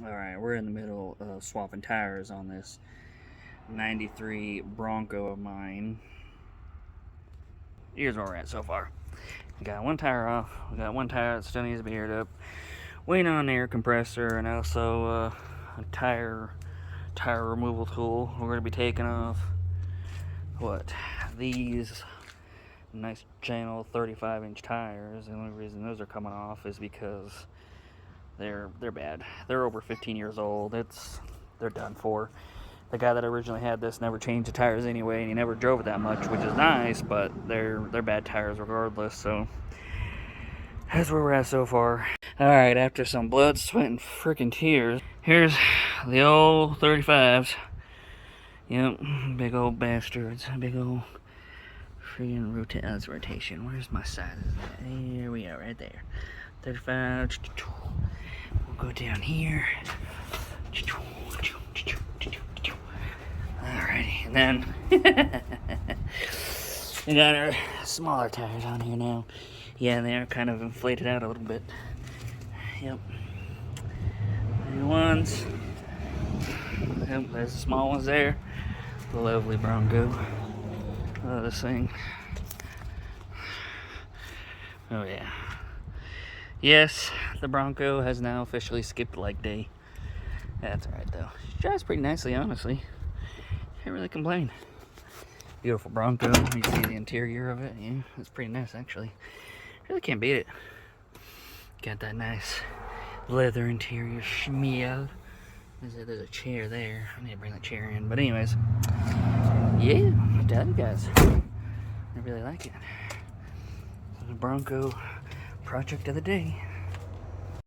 Alright, we're in the middle of swapping tires on this 93 Bronco of mine. Here's where we're at so far. We got one tire off. We got one tire that still needs to be aired up. Waiting on an air compressor and also a tire removal tool. We're going to be taking off these nice channel 35-inch tires. The only reason those are coming off is because they're bad. They're over 15 years old. They're done for. The guy that originally had this never changed the tires anyway, and he never drove it that much, which is nice, but they're bad tires regardless. So that's where we're at so far. Alright, after some blood, sweat, and freaking tears, here's the old 35s. Yep, big old bastards. Big old freaking rotation. Where's my sizes? Here we are, right there. 35. We'll go down here. Alrighty, and then we got our smaller tires on here now. Yeah, they're kind of inflated out a little bit. Yep. New ones. Yep, there's the small ones there. The lovely Bronco. Oh, this thing. Oh, yeah. Yes, the Bronco has now officially skipped leg day. That's alright, though. She drives pretty nicely, honestly. Can't really complain. Beautiful Bronco. You see the interior of it. Yeah, it's pretty nice, actually. Really can't beat it. Got that nice leather interior schmeal. There's a chair there. I need to bring the chair in. But anyways, yeah, I tell you guys, I really like it. The Bronco project of the day.